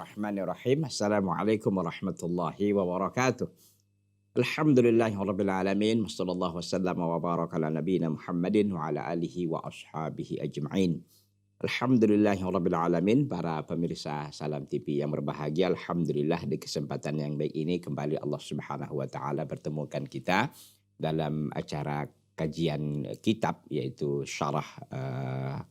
Bismillahirrahmanirrahim. Assalamualaikum warahmatullahi wabarakatuh. Alhamdulillahirabbil alamin. Wassallallahu wasallam wa baraka ala nabiyyina Muhammadin wa ala alihi wa ashabihi ajma'in. Alhamdulillahirabbil alamin. Para pemirsa Salam TV yang berbahagia, alhamdulillah di kesempatan yang baik ini kembali Allah Subhanahu wa taala bertemukan kita dalam acara kajian kitab, yaitu syarah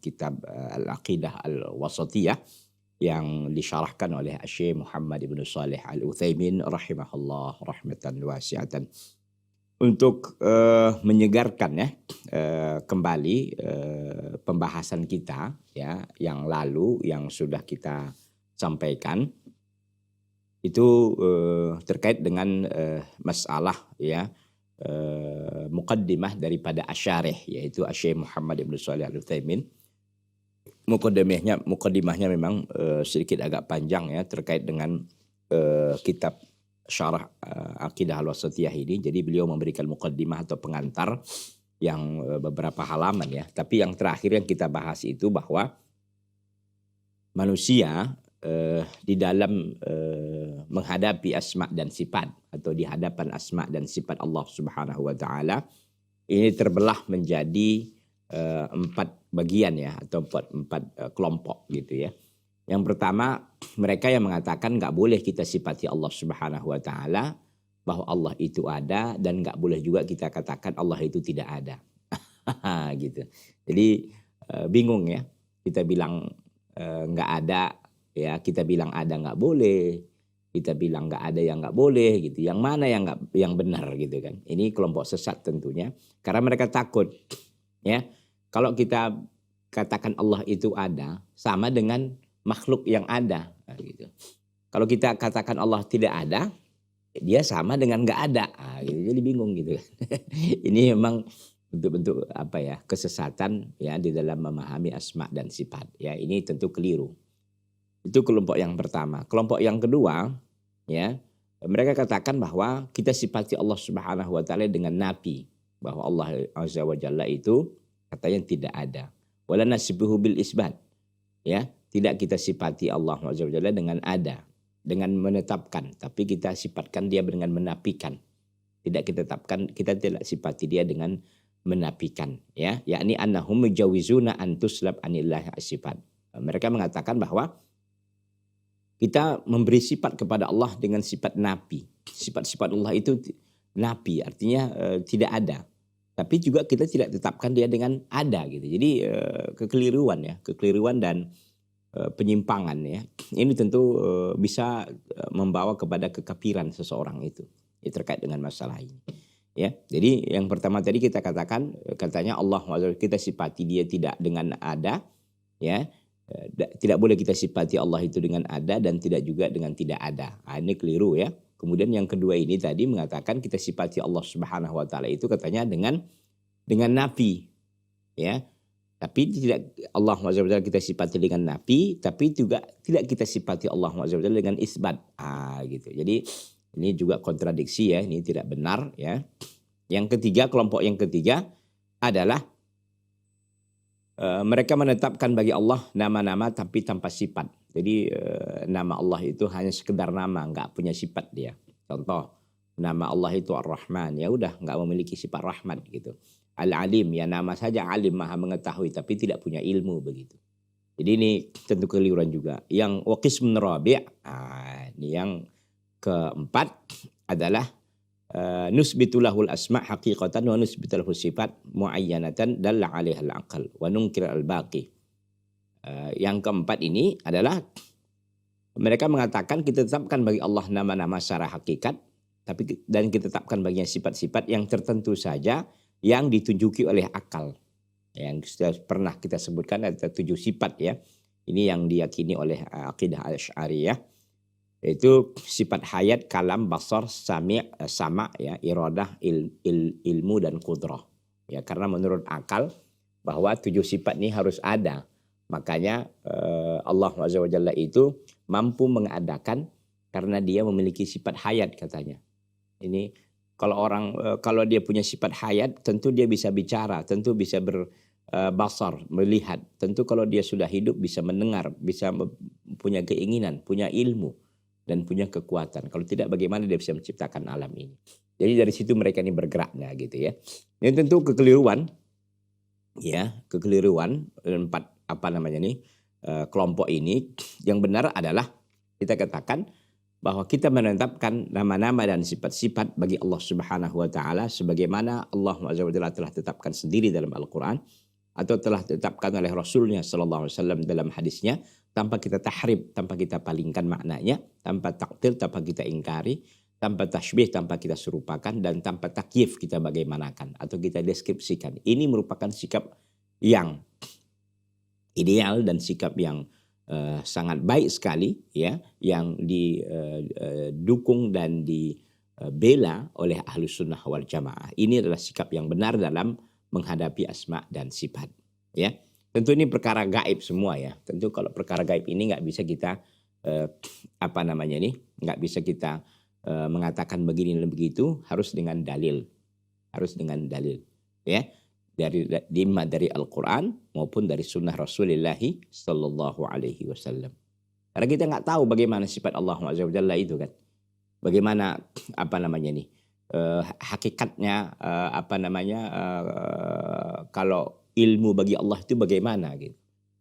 kitab Al-Aqidah Al-Wasatiyah yang disyarahkan oleh Syekh Muhammad Ibn Shalih Al-Utsaimin rahimahullah rahmatan wasi'atan, untuk menyegarkan kembali pembahasan kita ya yang lalu, yang sudah kita sampaikan itu terkait dengan masalah ya muqaddimah daripada asyarih, yaitu Syekh Muhammad Ibn Shalih Al-Utsaimin. Mukaddimahnya memang sedikit agak panjang ya, terkait dengan kitab syarah Aqidah Al-Wasatiyah ini. Jadi beliau memberikan mukaddimah atau pengantar yang beberapa halaman ya. Tapi yang terakhir yang kita bahas itu bahwa manusia di dalam menghadapi asma dan sifat, atau di hadapan asma dan sifat Allah Subhanahu wa taala, ini terbelah menjadi 4 bagian ya, atau empat kelompok gitu ya. Yang pertama, mereka yang mengatakan nggak boleh kita sifati Allah Subhanahu wa taala bahwa Allah itu ada, dan nggak boleh juga kita katakan Allah itu tidak ada. Gitu. Jadi bingung ya. Kita bilang nggak ada ya, kita bilang ada nggak boleh. Kita bilang nggak ada yang nggak boleh gitu. Yang mana yang benar gitu kan. Ini kelompok sesat tentunya, karena mereka takut ya. Kalau kita katakan Allah itu ada, sama dengan makhluk yang ada. Nah, gitu. Kalau kita katakan Allah tidak ada, dia sama dengan nggak ada. Nah, gitu. Jadi bingung gitu. Ini memang bentuk-bentuk apa ya, kesesatan ya di dalam memahami asma dan sifat. Ya, ini tentu keliru. Itu kelompok yang pertama. Kelompok yang kedua, ya, mereka katakan bahwa kita sifati Allah Subhanahu wa taala dengan nafi, bahwa Allah Azza wa Jalla itu katanya tidak ada. Wala nasibuhu bil isbat. Ya, tidak kita sifati Allah Azza wa Jalla dengan ada, dengan menetapkan, tapi kita sifatkan dia dengan menafikan. Tidak kita tetapkan, kita tidak sifati dia dengan menafikan ya, yakni annahum mujawizuna an tuslab anillahi sifat. Mereka mengatakan bahwa kita memberi sifat kepada Allah dengan sifat nafi. Sifat-sifat Allah itu nafi, artinya tidak ada. Tapi juga kita tidak tetapkan dia dengan ada gitu. Jadi kekeliruan dan penyimpangan ya. Ini tentu bisa membawa kepada kekafiran seseorang itu. Ya, terkait dengan masalah ini. Ya, jadi yang pertama tadi kita katakan, katanya Allah kita sifati dia tidak dengan ada, ya. Tidak boleh kita sifati Allah itu dengan ada, dan tidak juga dengan tidak ada. Nah, ini keliru ya. Kemudian yang kedua ini tadi mengatakan kita sifati Allah Subhanahu wa taala itu katanya dengan nafi ya. Tapi tidak Allah Azza wa Jalla kita sifati dengan nafi, tapi juga tidak kita sifati Allah Azza wa Jalla dengan isbat. Gitu. Jadi ini juga kontradiksi ya, ini tidak benar ya. Yang ketiga, kelompok yang ketiga adalah mereka menetapkan bagi Allah nama-nama tapi tanpa sifat. Jadi nama Allah itu hanya sekedar nama, nggak punya sifat dia. Contoh, nama Allah itu Ar-Rahman, ya udah nggak memiliki sifat rahmat gitu. Al-Alim, ya nama saja alim, maha mengetahui, tapi tidak punya ilmu begitu. Jadi ini tentu keliruan juga. Yang waqismun rabi', ini yang keempat adalah nusbitulahul asma' haqiqatan wa nusbitulahu sifat muayyanatan dalla 'alaiha al-aql wa nunkir al-baqi. Yang keempat ini adalah mereka mengatakan kita tetapkan bagi Allah nama-nama secara hakikat, tapi dan kita tetapkan baginya sifat-sifat yang tertentu saja yang ditunjuki oleh akal. Yang sudah pernah kita sebutkan ada 7 sifat ya. Ini yang diyakini oleh akidah Asy'ariyah, yaitu sifat hayat, kalam, basar, sama ya, iradah, ilmu dan qudrah. Ya, karena menurut akal bahwa 7 sifat ini harus ada. Makanya Allah Azza wa Jalla itu mampu mengadakan karena dia memiliki sifat hayat katanya. Ini kalau dia punya sifat hayat, tentu dia bisa bicara, tentu bisa basar, melihat. Tentu kalau dia sudah hidup bisa mendengar, bisa punya keinginan, punya ilmu, dan punya kekuatan. Kalau tidak, bagaimana dia bisa menciptakan alam ini? Jadi dari situ mereka ini bergeraknya gitu ya. Ini tentu kekeliruan, ya, kekeliruan empat kelompok ini. Yang benar adalah kita katakan bahwa kita menetapkan nama-nama dan sifat-sifat bagi Allah Subhanahu wa taala sebagaimana Allah Azza wa Jalla telah tetapkan sendiri dalam Al-Qur'an atau telah ditetapkan oleh Rasulnya sallallahu alaihi wasallam dalam hadisnya, tanpa kita tahrib, tanpa kita palingkan maknanya, tanpa taktil, tanpa kita ingkari, tanpa tasybih, tanpa kita serupakan, dan tanpa takyif kita bagaimanakan atau kita deskripsikan. Ini merupakan sikap yang ideal dan sikap yang sangat baik sekali, ya, yang didukung dan dibela oleh Ahlus Sunnah wal Jamaah. Ini adalah sikap yang benar dalam menghadapi asma dan sifat, ya. Tentu ini perkara gaib semua, ya. Tentu kalau perkara gaib ini nggak bisa kita nggak bisa kita mengatakan begini dan begitu, harus dengan dalil, ya, dari Al-Quran maupun dari Sunnah Rasulullah Sallallahu Alaihi Wasallam. Karena kita nggak tahu bagaimana sifat Allah Azza wa Jalla itu kan, bagaimana hakikatnya, kalau ilmu bagi Allah itu bagaimana gitu.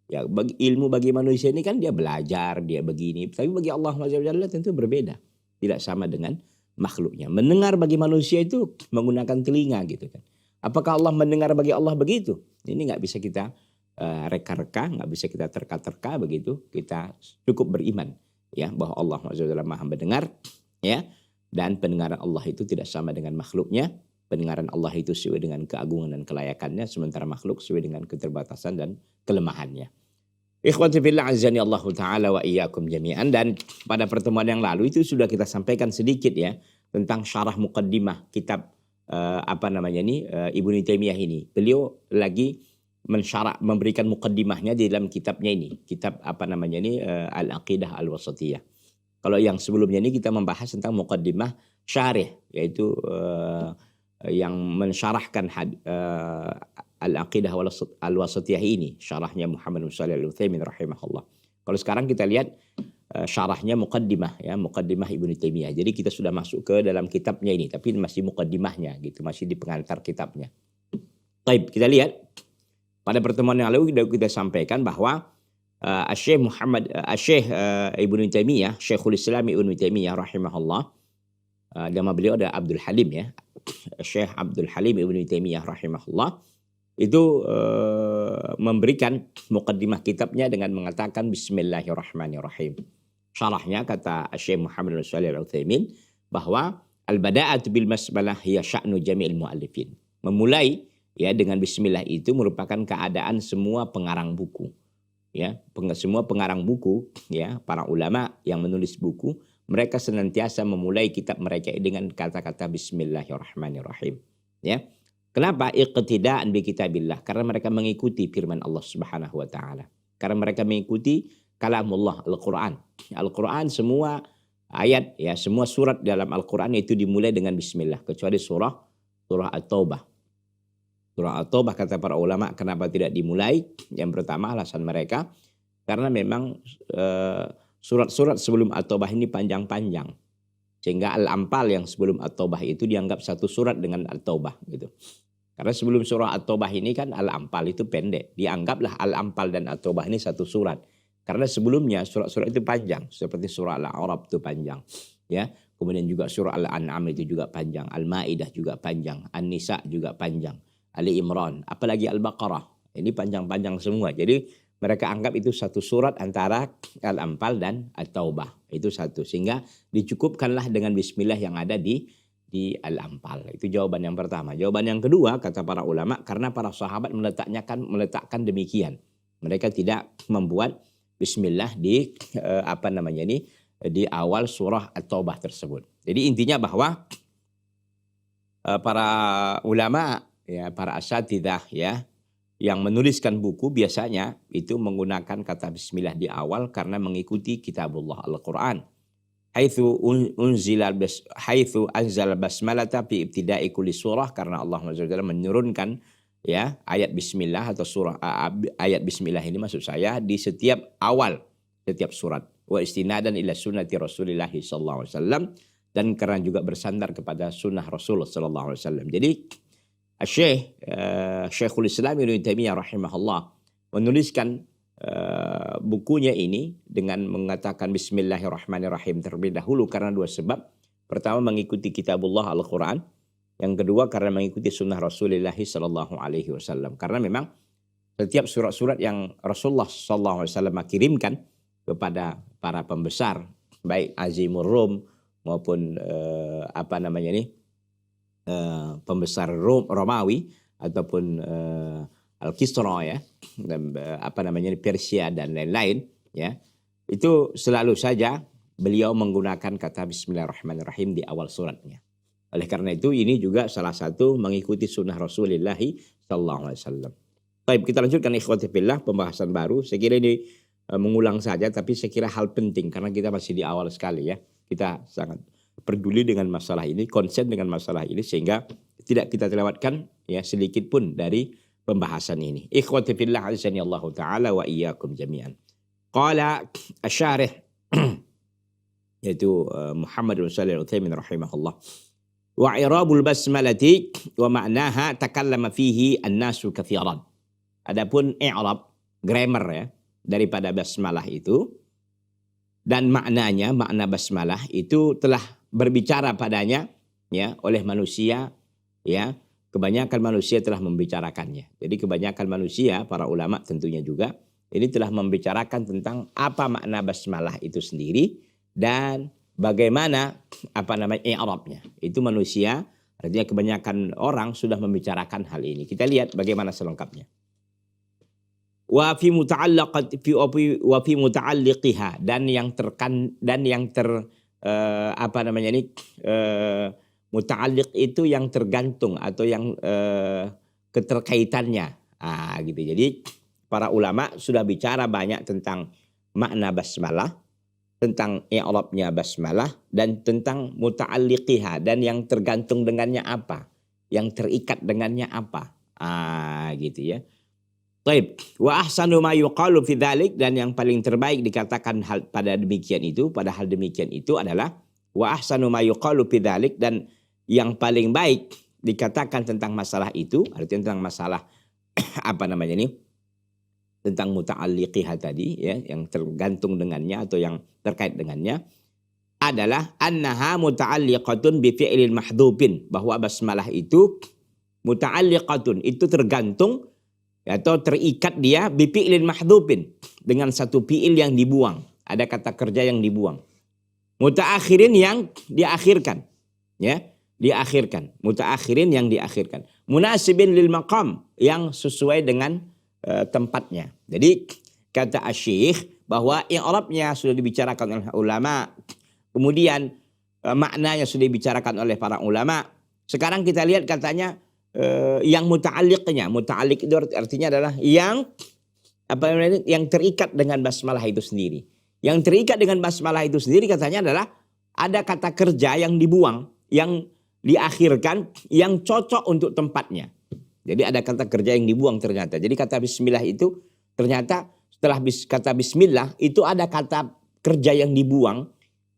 Ya, ilmu bagi manusia ini kan dia belajar, dia begini. Tapi bagi Allah Azza wa Jalla tentu berbeda. Tidak sama dengan makhluknya. Mendengar bagi manusia itu menggunakan telinga gitu kan. Apakah Allah mendengar bagi Allah begitu? Ini nggak bisa kita reka-reka, nggak bisa kita terka-terka begitu. Kita cukup beriman, ya, bahwa Allah Azza wa Jalla Maha mendengar, ya. Dan pendengaran Allah itu tidak sama dengan makhluknya. Pendengaran Allah itu sesuai dengan keagungan dan kelayakannya, sementara makhluk sesuai dengan keterbatasan dan kelemahannya. Ikhwati fillah azani Allah taala wa iyyakum jami'an. Dan pada pertemuan yang lalu itu sudah kita sampaikan sedikit, ya, tentang syarah muqaddimah kitab Ibnu Taimiyah ini. Beliau lagi memberikan muqaddimahnya di dalam kitabnya ini, kitab Al-Aqidah Al-Wasatiyah. Kalau yang sebelumnya ini kita membahas tentang muqaddimah syarih, yaitu yang mensyarahkan Al-Aqidah Al-Wasatiyah ini, syarahnya Muhammad bin Shalih Al-Utsaimin rahimahullah. Kalau sekarang kita lihat syarahnya muqaddimah, ya, muqaddimah Ibnu Taimiyah. Jadi kita sudah masuk ke dalam kitabnya ini, tapi masih muqaddimahnya gitu, masih di pengantar kitabnya. Baik, kita lihat pada pertemuan yang lalu kita sampaikan bahwa Syekh Ibnu Taimiyah, Syekhul Islam Ibnu Taimiyah rahimahullah, nama beliau ada Abdul Halim, ya, Syekh Abdul Halim Ibnu Taimiyah rahimahullah, itu memberikan muqaddimah kitabnya dengan mengatakan Bismillahirrahmanirrahim. Syarahnya kata Syekh Muhammad bin Shalih Al-Utsaimin bahwa al-bada'atu bil basmalah hiya sya'nu jami'il muallifin. Memulai, ya, dengan bismillah itu merupakan keadaan semua pengarang buku. Ya, semua pengarang buku, ya, para ulama yang menulis buku, mereka senantiasa memulai kitab mereka dengan kata-kata Bismillahirrahmanirrahim. Ya, kenapa? Iqtidaan bi kitabillah, karena mereka mengikuti firman Allah Subhanahu wa taala. Karena mereka mengikuti kalamullah, Al-Qur'an. Al-Qur'an semua ayat, ya, semua surat dalam Al-Qur'an itu dimulai dengan bismillah, kecuali surah At-Taubah. Surah At-Taubah kata para ulama kenapa tidak dimulai? Yang pertama alasan mereka karena memang surat-surat sebelum At-Taubah ini panjang-panjang. Sehingga Al-Anfal yang sebelum At-Taubah itu dianggap satu surat dengan At-Taubah gitu. Karena sebelum surah At-Taubah ini kan Al-Anfal itu pendek. Dianggaplah Al-Anfal dan At-Taubah ini satu surat. Karena sebelumnya surat-surat itu panjang, seperti surah Al-A'raf itu panjang, ya. Kemudian juga surah Al-An'am itu juga panjang, Al-Maidah juga panjang, An-Nisa juga panjang, Ali Imran, apalagi Al-Baqarah. Ini panjang-panjang semua. Jadi mereka anggap itu satu surat antara Al-Anfal dan At-Taubah. Itu satu. Sehingga dicukupkanlah dengan bismillah yang ada di Al-Anfal. Itu jawaban yang pertama. Jawaban yang kedua kata para ulama, karena para sahabat meletakkan demikian. Mereka tidak membuat bismillah di di awal surah At-Taubah tersebut. Jadi intinya bahwa para ulama, ya, para asatidzah, ya, yang menuliskan buku biasanya itu menggunakan kata bismillah di awal karena mengikuti kitabullah Al-Qur'an. Haitsu anzal basmalata fi ibtida'i kulli surah, karena Allah SWT menurunkan, ya, ayat bismillah atau surah ayat bismillah ini maksud saya di setiap awal setiap surat. Wa istinadan ila sunnati Rasulillah sallallahu alaihi wasallam, dan karena juga bersandar kepada sunnah Rasulullah sallallahu alaihi wasallam. Jadi Syekhul Islam Ibnu Taimiyah rahimahullah menuliskan bukunya ini dengan mengatakan Bismillahirrahmanirrahim terlebih dahulu karena dua sebab. Pertama, mengikuti kitabullah Al-Quran. Yang kedua, karena mengikuti sunnah Rasulullah sallallahu alaihi wasallam. Karena memang setiap surat-surat yang Rasulullah sallallahu alaihi wasallam kirimkan kepada para pembesar, baik Azimur Rum maupun pembesar Romawi ataupun Al-Kisra ya, Persia dan lain-lain ya, itu selalu saja beliau menggunakan kata Bismillahirrahmanirrahim di awal suratnya. Oleh karena itu ini juga salah satu mengikuti sunnah Rasulullah sallallahu alaihi wasallam. Baik, kita lanjutkan ikhwati fillah, pembahasan baru. Saya kira ini mengulang saja, tapi saya kira hal penting karena kita masih di awal sekali ya. Kita sangat peduli dengan masalah ini, konsen dengan masalah ini, sehingga tidak kita terlewatkan ya sedikit pun dari pembahasan ini. Ikhwati fillah azani Allah taala wa iyyakum jami'an. Qala asy-syarih yaitu Muhammad bin Shalih Al-Utsaimin rahimahullah. Wa i'rabul basmalati wa ma'naha takallama fihi an-nasu katsiran. Adapun i'rab, grammar ya daripada basmalah itu dan maknanya, makna basmalah itu telah berbicara padanya ya oleh manusia ya, kebanyakan manusia telah membicarakannya. Jadi kebanyakan manusia, para ulama tentunya juga ini telah membicarakan tentang apa makna basmalah itu sendiri dan bagaimana i'rabnya. Itu manusia, artinya kebanyakan orang sudah membicarakan hal ini. Kita lihat bagaimana selengkapnya. Wa fi muta'alliqiha, dan yang muta'alliq itu yang tergantung atau yang keterkaitannya. Gitu. Jadi para ulama sudah bicara banyak tentang makna basmalah, tentang i'rabnya basmalah, dan tentang muta'alliqiha, dan yang tergantung dengannya apa, yang terikat dengannya apa. Gitu ya. Baik, wa ahsanu ma yuqalu fi dzalik, dan yang paling terbaik dikatakan pada demikian itu adalah wa ahsanu ma yuqalu fi dzalik, dan yang paling baik dikatakan tentang masalah itu, artinya tentang masalah tentang muta'alliqiha tadi ya, yang tergantung dengannya atau yang terkait dengannya, adalah annaha muta'alliqatun bi fi'lil mahdhubin, bahwa basmalah itu muta'alliqatun, itu tergantung atau terikat dia bi fi'lil mahdhubin, dengan satu fi'il yang dibuang, ada kata kerja yang dibuang. Mutaakhirin yang diakhirkan ya, mutaakhirin yang diakhirkan. Munasibin lil maqam, yang sesuai dengan tempatnya. Jadi kata asy-syekh bahwa i'rabnya sudah dibicarakan oleh ulama, kemudian maknanya sudah dibicarakan oleh para ulama. Sekarang kita lihat katanya yang muta'alliqnya. Muta'alliq itu artinya adalah yang terikat dengan basmalah itu sendiri. Yang terikat dengan basmalah itu sendiri katanya adalah ada kata kerja yang dibuang, yang diakhirkan, yang cocok untuk tempatnya. Jadi ada kata kerja yang dibuang ternyata. Jadi kata bismillah itu ternyata setelah kata bismillah itu ada kata kerja yang dibuang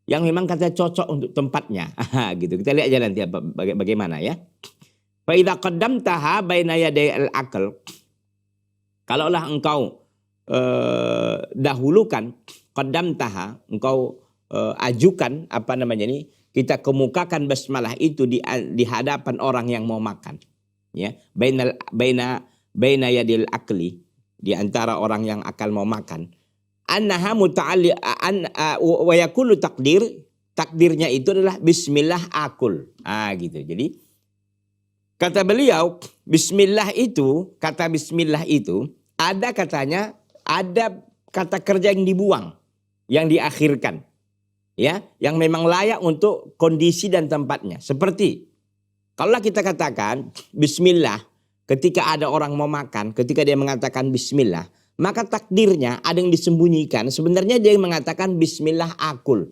yang memang kata cocok untuk tempatnya. Gitu. Kita lihat aja nanti bagaimana ya. Fa idza qaddamtaha baina yaday al-aql. Kalaulah engkau dahulukan, qaddamtaha, engkau ajukan kita kemukakan basmalah itu di hadapan orang yang mau makan. Ya, baina yadil akli, di antara orang yang akan mau makan. Annaha wa yakunu takdirnya itu adalah bismillah akul. Gitu. Jadi kata beliau kata bismillah itu ada katanya, ada kata kerja yang dibuang, yang diakhirkan. Ya, yang memang layak untuk kondisi dan tempatnya. Seperti kalau kita katakan bismillah ketika ada orang mau makan, ketika dia mengatakan bismillah, maka takdirnya ada yang disembunyikan. Sebenarnya dia mengatakan bismillah akul.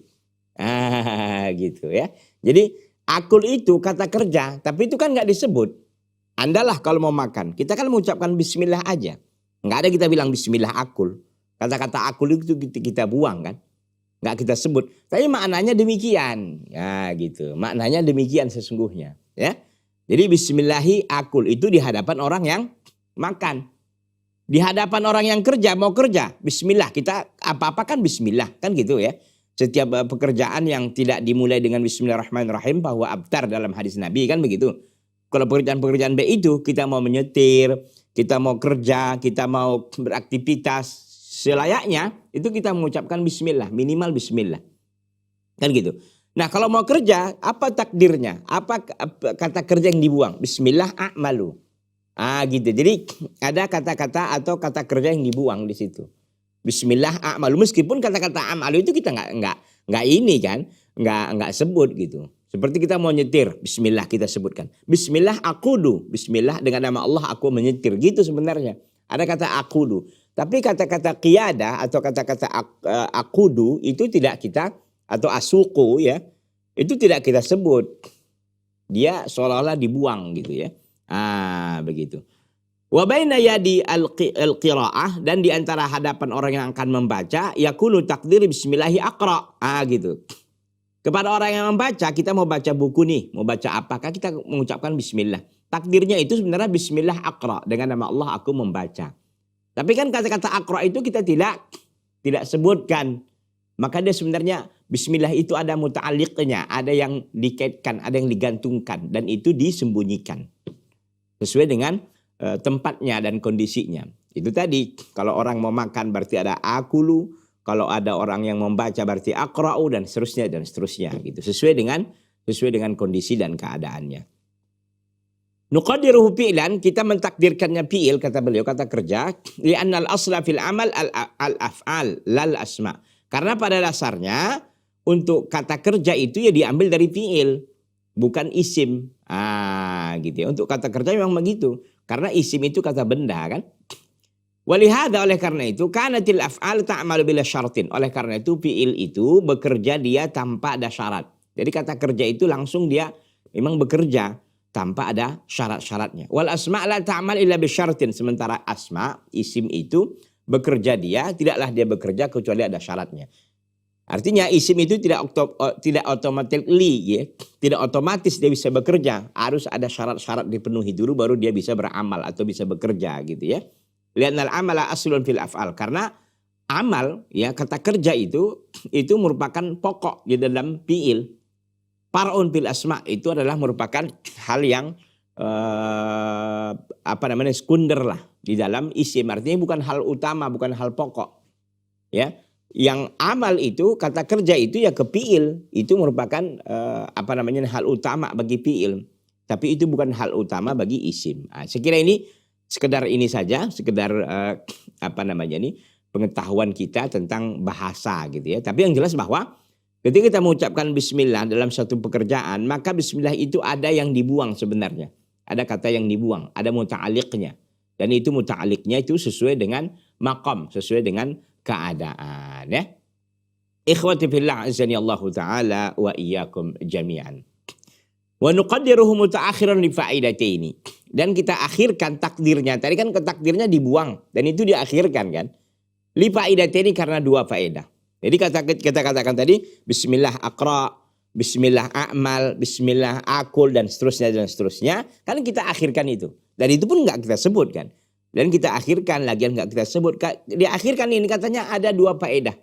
Gitu ya. Jadi akul itu kata kerja, tapi itu kan nggak disebut. Andalah kalau mau makan, kita kan mengucapkan bismillah aja. Nggak ada kita bilang bismillah akul. Kata-kata akul itu kita buang kan. Nggak kita sebut. Tapi maknanya demikian. Ya gitu. Maknanya demikian sesungguhnya. Ya. Jadi bismillahi akul itu di hadapan orang yang makan. Di hadapan orang yang kerja, mau kerja. Bismillah. Kita apa-apa kan bismillah. Kan gitu ya. Setiap pekerjaan yang tidak dimulai dengan bismillahirrahmanirrahim bahwa abtar dalam hadis Nabi kan begitu. Kalau pekerjaan-pekerjaan baik itu kita mau menyetir, kita mau kerja, kita mau beraktivitas selayaknya itu kita mengucapkan bismillah, minimal bismillah. Kan gitu. Nah, kalau mau kerja, apa takdirnya? Apa kata kerja yang dibuang? Bismillah a'malu. Gitu. Jadi ada kata-kata atau kata kerja yang dibuang di situ. Bismillah a'malu, meskipun kata-kata a'malu itu kita nggak ini kan, nggak sebut gitu. Seperti kita mau nyetir, bismillah kita sebutkan. Bismillah akudu, bismillah dengan nama Allah aku menyetir, gitu sebenarnya. Ada kata akudu. Tapi kata-kata qiyada atau kata-kata akudu itu tidak kita, atau asuku ya, itu tidak kita sebut. Dia seolah-olah dibuang gitu ya. Begitu. Wa baina yadi al-qiraah, dan di antara hadapan orang yang akan membaca yakunu takdir bismillahi aqra. Gitu. Kepada orang yang membaca, kita mau baca buku nih, mau baca apakah kita mengucapkan bismillah. Takdirnya itu sebenarnya bismillah aqra, dengan nama Allah aku membaca. Tapi kan kata-kata aqra itu kita tidak sebutkan. Maka dia sebenarnya bismillah itu ada muta'alliqnya, ada yang dikaitkan, ada yang digantungkan, dan itu disembunyikan. Sesuai dengan tempatnya dan kondisinya. Itu tadi, kalau orang mau makan berarti ada akulu, kalau ada orang yang membaca berarti aqra'u, dan seterusnya gitu. Sesuai dengan kondisi dan keadaannya. Nuqaddiruhu fi'lan, kita mentakdirkannya fi'il, kata beliau, kata kerja, li'anna al-asla fil amal al-af'al lal asma. Karena pada dasarnya untuk kata kerja itu ya diambil dari fi'il, bukan isim. Gitu ya. Untuk kata kerja memang begitu. Karena isim itu kata benda kan. Walihada, oleh karena itu, kanatil af'al ta'malu bila syaratin. Oleh karena itu fi'il itu bekerja dia tanpa ada syarat. Jadi kata kerja itu langsung dia memang bekerja tanpa ada syarat-syaratnya. Wal asma' la ta'mal illa bisyaratin. Sementara asma, isim itu bekerja tidaklah dia bekerja kecuali ada syaratnya. Artinya isim itu tidak automatically ya, tidak otomatis dia bisa bekerja. Harus ada syarat-syarat dipenuhi dulu baru dia bisa beramal atau bisa bekerja gitu ya. Li'annal amala aslun fil af'al, karena amal ya, kata kerja itu merupakan pokok di dalam fi'il. Far'un fil asma itu adalah merupakan hal yang sekunder lah di dalam isim. Artinya bukan hal utama, bukan hal pokok. Ya. Yang amal itu, kata kerja itu ya ke fi'il, itu merupakan hal utama bagi fi'il. Tapi itu bukan hal utama bagi isim. Saya kira ini sekedar pengetahuan kita tentang bahasa gitu ya. Tapi yang jelas bahwa ketika kita mengucapkan bismillah dalam satu pekerjaan, maka bismillah itu ada yang dibuang sebenarnya. Ada kata yang dibuang, ada muta'alliqnya. Dan itu muta'alliqnya itu sesuai dengan maqam, sesuai dengan keadaan ya. Ikhwati fillah azani Allah taala wa iyyakum jami'an. Wa nuqaddiruhu mutaakhiran li fa'idataini. Dan kita akhirkan takdirnya. Tadi kan takdirnya dibuang dan itu diakhirkan kan. Li fa'idataini karena dua faedah. Jadi kita katakan tadi bismillah aqra, bismillah a'mal, bismillah akul dan seterusnya. Kan kita akhirkan itu. Dan itu pun enggak kita sebut kan. Dan kita akhirkan, lagian enggak kita sebut. Diakhirkan ini katanya ada dua faedah.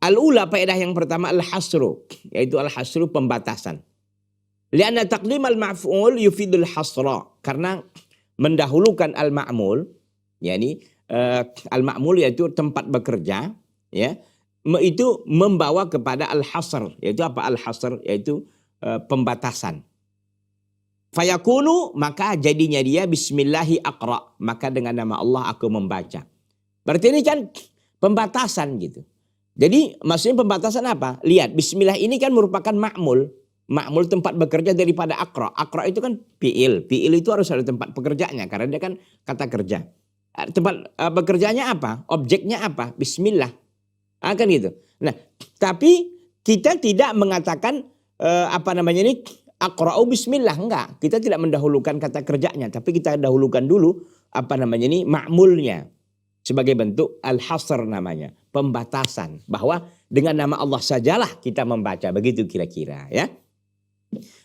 Al-ula, faedah yang pertama al-hasru, yaitu al-hasru pembatasan. Lianna taqdim al-ma'f'ul yufidul hasra, karena mendahulukan al-ma'mul, yakni al-ma'mul yaitu tempat bekerja, ya, itu membawa kepada al-hasr, yaitu apa al-hasr, yaitu pembatasan. Fayakunu, maka jadinya dia bismillahi aqra, maka dengan nama Allah aku membaca. Berarti ini kan pembatasan gitu. Jadi maksudnya pembatasan apa? Lihat, bismillah ini kan merupakan ma'mul. Ma'mul tempat bekerja daripada aqra. Aqra itu kan fi'il. Fi'il itu harus ada tempat pekerjaannya karena dia kan kata kerja. Tempat bekerjanya apa? Objeknya apa? Bismillah. Kan gitu. Nah, tapi kita tidak mengatakan aqra'u bismillah, enggak. Kita tidak mendahulukan kata kerjanya, tapi kita dahulukan dulu ma'mulnya. sebagai bentuk al-hasr namanya, pembatasan, bahwa dengan nama Allah sajalah kita membaca, begitu kira-kira ya.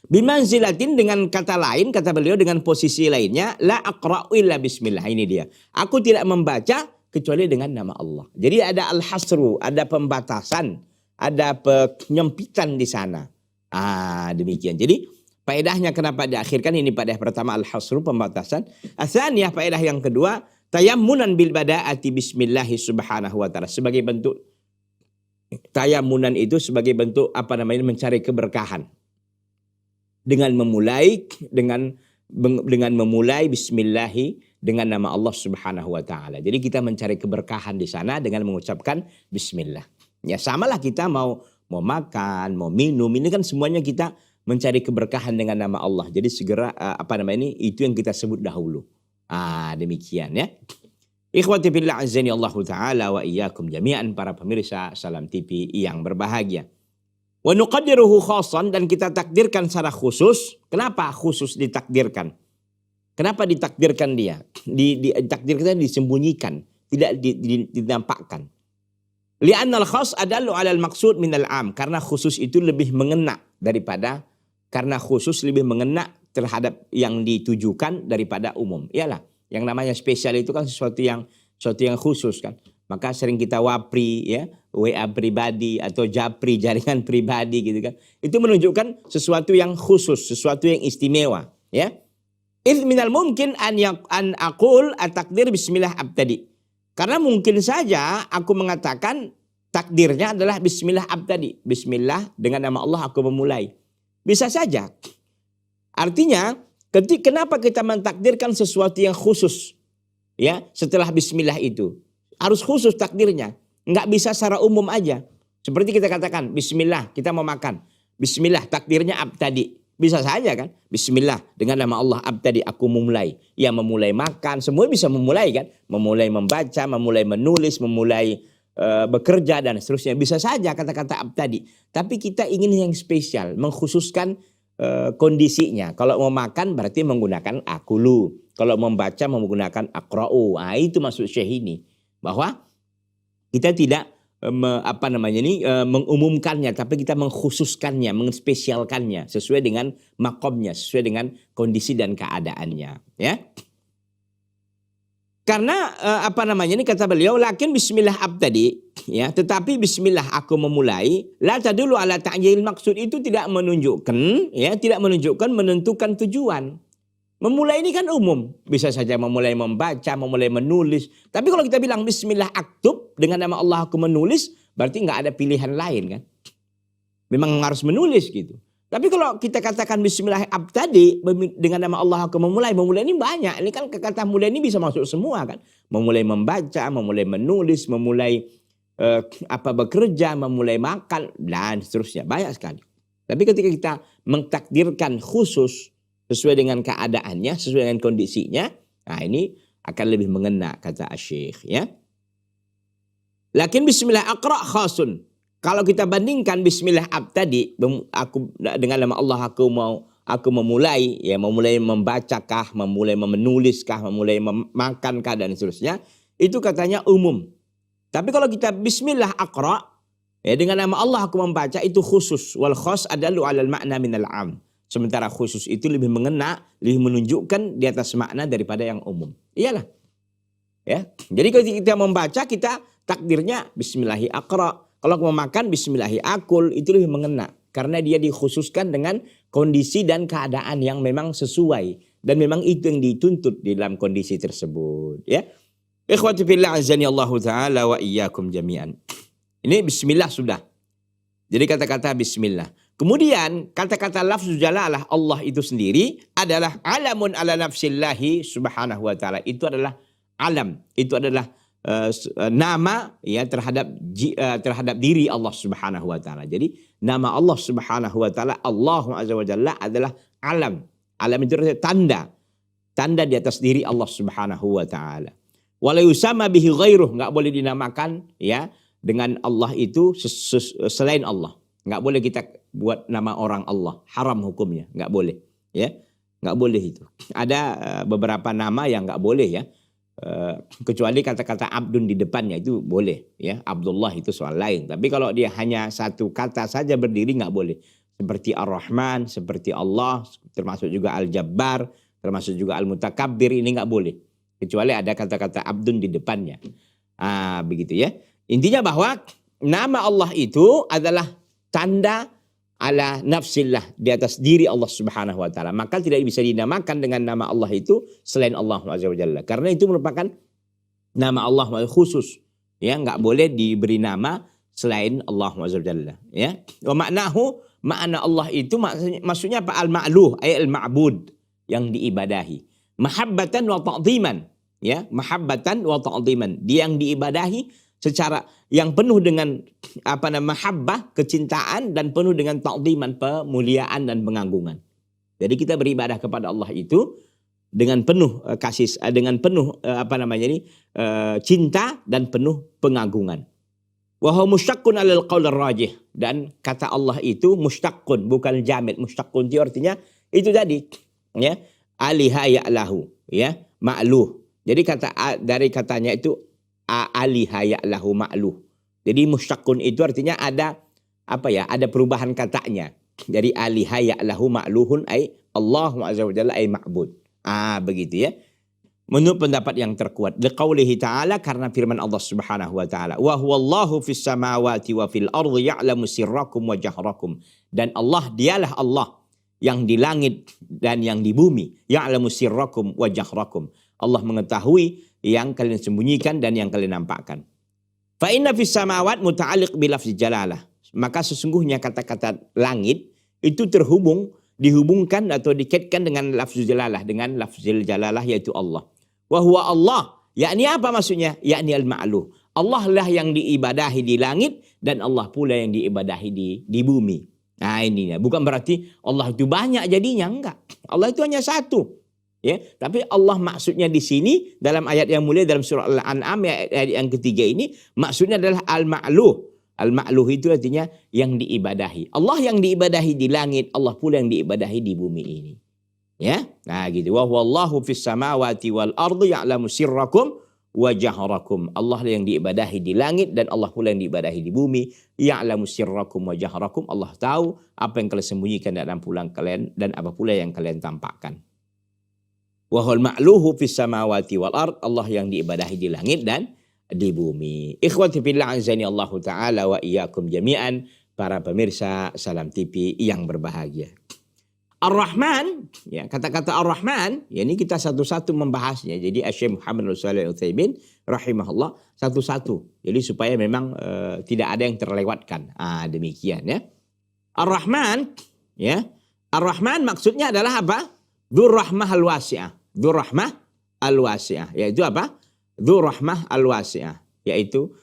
Bimanzilatin, dengan kata lain, kata beliau, dengan posisi lainnya, la aqra'u illa bismillah. Ini dia. Aku tidak membaca kecuali dengan nama Allah. Jadi ada al-hasru, ada pembatasan, ada penyempitan di sana. Demikian. Jadi faedahnya kenapa diakhirkan ini pada pertama al-hasru, pembatasan. Atsaniyah, faedah yang kedua, tayammunan bil bada'ati bismillahi subhanahu wa ta'ala. Sebagai bentuk tayammunan itu sebagai bentuk mencari keberkahan. Dengan memulai bismillahi, dengan nama Allah Subhanahu wa taala. Jadi kita mencari keberkahan di sana dengan mengucapkan bismillah. Ya samalah kita mau makan, mau minum, ini kan semuanya kita mencari keberkahan dengan nama Allah. Jadi segera itu yang kita sebut dahulu. Demikian ya. Ikhwati fillah azani Allah taala wa iyyakum jami'an, para pemirsa Salam TV yang berbahagia. Wa nuqaddiruhu khassan, dan kita takdirkan secara khusus. Kenapa khusus ditakdirkan? Kenapa ditakdirkan dia? Ditakdirkan, disembunyikan, tidak dinampakkan. Li'annal khas adallu 'alal maqsud minal 'am, karena khusus itu lebih mengena terhadap yang ditujukan daripada umum. Iyalah, yang namanya spesial itu kan sesuatu yang khusus kan. Maka sering kita wapri ya, WA pribadi atau japri, jaringan pribadi gitu kan. Itu menunjukkan sesuatu yang khusus, sesuatu yang istimewa ya. Idz minal mungkin an aqul at-takdir bismillah abtadi. Karena mungkin saja aku mengatakan takdirnya adalah bismillah abtadi. Bismillah, dengan nama Allah aku memulai. Bisa saja. Artinya, kenapa kita mentakdirkan sesuatu yang khusus ya setelah bismillah itu? Harus khusus takdirnya. Nggak bisa secara umum aja. Seperti kita katakan, bismillah, kita mau makan. Bismillah, takdirnya abtadi. Bisa saja kan? Bismillah, dengan nama Allah abtadi, aku memulai. Ya memulai makan, semua bisa memulai kan? Memulai membaca, memulai menulis, memulai bekerja, dan seterusnya. Bisa saja kata-kata abtadi. Tapi kita ingin yang spesial, mengkhususkan kondisinya. Kalau mau makan berarti menggunakan akulu. Kalau membaca menggunakan akra'u. Itu maksud Syekh ini. Bahwa kita tidak mengumumkannya, tapi kita mengkhususkannya, mengspesialkannya sesuai dengan makomnya, sesuai dengan kondisi dan keadaannya ya. Karena kata beliau, lakin bismillah abtadi ya, tetapi bismillah aku memulai, la tadullu ala ta'jil maksud, itu tidak menunjukkan menentukan tujuan. Memulai ini kan umum. Bisa saja memulai membaca, memulai menulis. Tapi kalau kita bilang bismillah aktub, dengan nama Allah aku menulis, berarti nggak ada pilihan lain kan. Memang harus menulis gitu. Tapi kalau kita katakan bismillah abtadi, dengan nama Allah aku memulai ini banyak. Ini kan kata mulai ini bisa masuk semua kan. Memulai membaca, memulai menulis, memulai bekerja, memulai makan, dan seterusnya. Banyak sekali. Tapi ketika kita mentakdirkan khusus, sesuai dengan keadaannya, sesuai dengan kondisinya, ini akan lebih mengena, kata Syekh ya. Lakin bismillah aqra khasun. Kalau kita bandingkan bismillah abtadi, aku dengan nama Allah aku memulai ya, memulai membacakah, memulai menuliskah, memulai memankah, dan seterusnya, itu katanya umum. Tapi kalau kita bismillah aqra ya, dengan nama Allah aku membaca, itu khusus. Wal khas adallu 'alal ma'na minal 'am. Sementara khusus itu lebih mengena, lebih menunjukkan di atas makna daripada yang umum. Iyalah. Ya. Jadi kalau kita membaca, kita takdirnya bismillahi aqra. Kalau mau makan bismillahi akul, itu lebih mengena. Karena dia dikhususkan dengan kondisi dan keadaan yang memang sesuai. Dan memang itu yang dituntut di dalam kondisi tersebut. Ya. Ikhwati fillah azani Allah ta'ala wa iyyakum jami'an. Ini bismillah sudah. Jadi kata-kata bismillah. Kemudian kata-kata lafzu jalalah Allah itu sendiri adalah alamun ala nafsillahi subhanahu wa ta'ala. Itu adalah alam. Itu adalah nama ya terhadap diri Allah subhanahu wa ta'ala. Jadi nama Allah subhanahu wa ta'ala, Allahu azza wa jalla, adalah alam. Alam itu adalah tanda. Tanda di atas diri Allah subhanahu wa ta'ala. Wala yusama bihi ghairuh. Nggak boleh dinamakan ya dengan Allah itu selain Allah. Nggak boleh kita buat nama orang Allah, haram hukumnya, nggak boleh, ya, nggak boleh itu. Ada beberapa nama yang nggak boleh ya, kecuali kata-kata abdun di depannya itu boleh ya. Abdullah itu soal lain. Tapi kalau dia hanya satu kata saja berdiri nggak boleh. Seperti Ar-Rahman, seperti Allah, termasuk juga Al-Jabbar, termasuk juga Al-Mutakabbir, ini nggak boleh. Kecuali ada kata-kata abdun di depannya. Begitu ya. Intinya bahwa nama Allah itu adalah tanda ala nafsillah, di atas diri Allah Subhanahu wa taala. Maka tidak bisa dinamakan dengan nama Allah itu selain Allah Azza wa Jalla. Karena itu merupakan nama Allah khusus. Ya, enggak boleh diberi nama selain Allah Azza wa Jalla, ya. Wa maknahu, makna Allah itu maksudnya apa? Al-ma'luh, ay al-ma'bud, yang diibadahi. Mahabbatan wa ta'dhiman, ya. Mahabbatan wa ta'dhiman, dia yang diibadahi secara yang penuh dengan mahabbah, kecintaan, dan penuh dengan ta'dhiman, pemuliaan dan pengagungan. Jadi kita beribadah kepada Allah itu dengan penuh kasih, dengan penuh cinta dan penuh pengagungan. Wa huwa musyaqqun 'alal qaul rajih, dan kata Allah itu musyaqqun, bukan jamid. Musyaqqun itu artinya itu tadi, ya, aliha ya'lahu, ya, ma'luh. Jadi dari katanya itu aliha ya'lahu ma'luh. Jadi musyaqqun itu artinya ada ada perubahan katanya. Jadi aliha ya'lahu ma'luhun ay Allah azza wa jalla ay ma'bud. Begitu ya. Menurut pendapat yang terkuat, liqaulihi ta'ala, karena firman Allah Subhanahu wa taala, wa huwallahu fis samawati wa fil ardi ya'lamu sirrakum wa jahrakum. Dan Allah, dialah Allah yang di langit dan yang di bumi, ya'lamu sirrakum wa jahrakum. Allah mengetahui yang kalian sembunyikan dan yang kalian nampakkan. Fa inna fis samawat muta'alliq bi lafzi jalalah. Maka sesungguhnya kata-kata langit itu dihubungkan atau dikaitkan dengan lafzul jalalah, dengan lafzul jalalah yaitu Allah. Wa huwa Allah, yakni apa maksudnya? Yakni al-ma'luh. Allah lah yang diibadahi di langit dan Allah pula yang diibadahi di bumi. Ini bukan berarti Allah itu banyak jadinya, enggak. Allah itu hanya satu. Ya, tapi Allah maksudnya di sini dalam ayat yang mulia dalam surah Al-An'am ayat yang ketiga ini maksudnya adalah al-ma'luh. Al-ma'luh itu artinya yang diibadahi. Allah yang diibadahi di langit, Allah pula yang diibadahi di bumi ini. Ya, gitu. Wa huwallahu fis samawati wal ardi ya'lamu sirrakum wa jahrakum. Allah yang diibadahi di langit dan Allah pula yang diibadahi di bumi. Ya'lamu sirrakum wa jahrakum. Allah tahu apa yang kalian sembunyikan dan apa pula yang kalian tampakkan. Wa huwal ma'luhu fis samawati wal ard, Allah yang diibadahi di langit dan di bumi. Ikhwati fillah azani Allah taala wa iyyakum jami'an, para pemirsa Salam TV yang berbahagia. Ar-Rahman, ya, kata-kata Ar-Rahman, ya, ini kita satu-satu membahasnya. Jadi Syekh Muhammad bin Shalih Al-Utsaimin rahimahullah satu-satu. Jadi supaya memang tidak ada yang terlewatkan. Demikian ya. Ar-Rahman, ya. Ar-Rahman maksudnya adalah apa? Dzur rahmah al-wasi'ah. Dzur rahmah al-wasi'ah, yaitu apa? Dzur rahmah al-wasi'ah, yaitu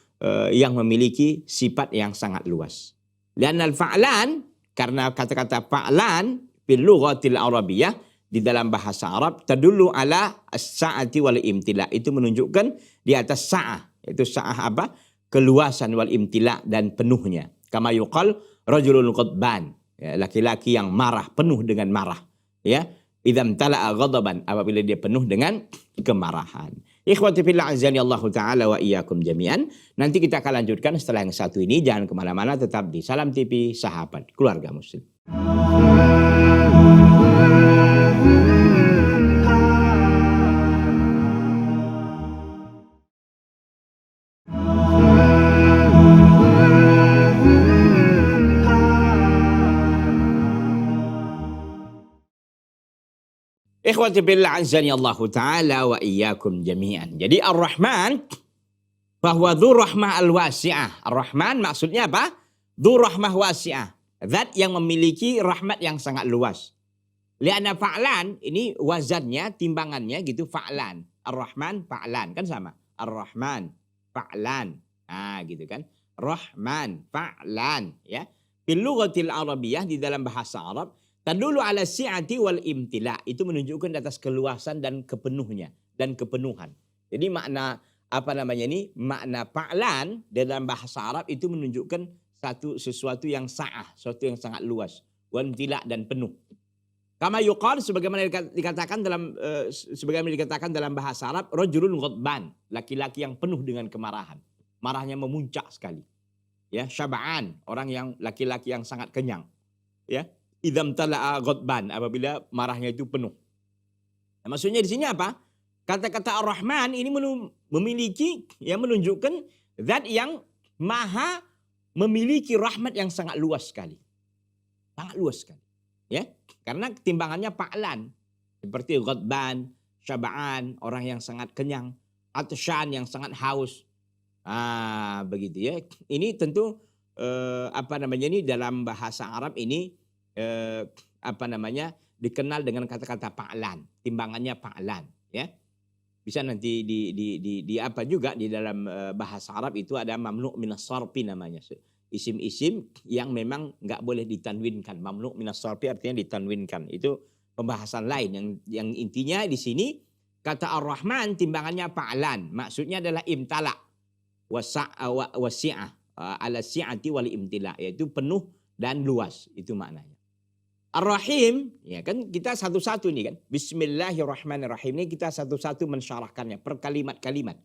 yang memiliki sifat yang sangat luas. Dan al-fa'lan, karena kata-kata fa'lan fil lughatil arabiyyah, di dalam bahasa Arab, tadullu ala as-sa'ati wal imtila, itu menunjukkan di atas sa'ah, yaitu sa'ah apa? Keluasan, wal imtila, dan penuhnya. Kama yuqal rajulun qadban, ya, laki-laki yang marah, penuh dengan marah, ya. Idzam tala'a ghadaban, apabila dia penuh dengan kemarahan. Ikhwati fillah azani Allah taala wa iyyakum jami'an. Nanti kita akan lanjutkan setelah yang satu ini. Jangan kemana-mana, tetap di Salam TV, sahabat keluarga muslim. Ikhwati billah azani Allah taala wa iyyakum jami'an. Jadi Ar-Rahman bahwa dzur rahmah al-wasi'ah. Ar-Rahman maksudnya apa? Dzur rahmah wasi'ah. Zat yang memiliki rahmat yang sangat luas. Lianna fa'lan, ini wazannya, timbangannya gitu, fa'lan. Ar-Rahman fa'lan, kan sama. Ar-Rahman fa'lan. Gitu kan. Rahman fa'lan, ya. Bil lughatil arabiyyah, di dalam bahasa Arab, tadullu ala si'ati wal imtila, itu menunjukkan di atas keluasan dan kepenuhnya dan kepenuhan. Jadi makna makna fa'lan dalam bahasa Arab itu menunjukkan sesuatu yang sa'ah, sesuatu yang sangat luas, wal imtila, dan penuh. Kama yuqal sebagaimana dikatakan dalam bahasa Arab, rajulun ghadban, laki-laki yang penuh dengan kemarahan. Marahnya memuncak sekali. Ya, syab'an, orang yang laki-laki yang sangat kenyang. Ya, idzam tala'a ghadban, apabila marahnya itu penuh. Nah, maksudnya di sini apa? Kata-kata Ar-Rahman ini memiliki yang menunjukkan zat yang maha memiliki rahmat yang sangat luas sekali. Sangat luas sekali. Ya, karena timbangannya fa'lan. Seperti ghadban, syab'an, orang yang sangat kenyang, atsyan yang sangat haus. Begitu ya. Ini tentu ini dalam bahasa Arab ini dikenal dengan kata-kata fa'lan, timbangannya fa'lan, ya. Bisa nanti di apa juga di dalam bahasa Arab itu ada mamnu' minas sarfi namanya. Isim-isim yang memang nggak boleh ditanwinkan. Mamnu' minas sarfi artinya ditanwinkan. Itu pembahasan lain yang intinya di sini kata Ar-Rahman timbangannya fa'lan. Maksudnya adalah imtala wasi'ah ala si'ati wal imtila, yaitu penuh dan luas, itu maknanya. Ar-Rahim, ya kan kita satu-satu nih kan. Bismillahirrahmanirrahim ini kita satu-satu mensyarahkannya per kalimat-kalimat.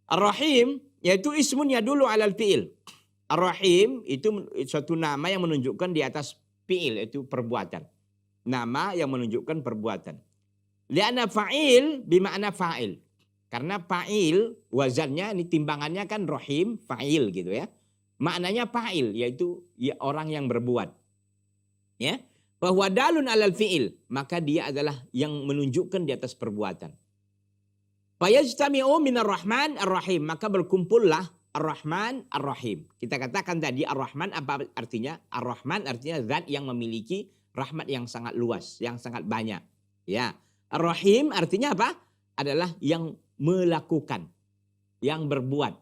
Ar-Rahim yaitu ismun yadullu alal fi'il. Ar-Rahim itu suatu nama yang menunjukkan di atas fi'il, itu perbuatan. Nama yang menunjukkan perbuatan. Li'anna fa'il bima'na fa'il. Karena fa'il wazannya ini timbangannya kan rahim, fa'il gitu ya. Maknanya fa'il yaitu ya orang yang berbuat. Ya, bahwa dalun alal fi'il, maka dia adalah yang menunjukkan di atas perbuatan. Fayajtami'u minar rahman ar-rahim, maka berkumpullah ar-rahman ar-rahim. Kita katakan tadi ar-rahman apa artinya? Ar-rahman artinya zat yang memiliki rahmat yang sangat luas, yang sangat banyak. Ya, ar-rahim artinya apa? Adalah yang melakukan, yang berbuat.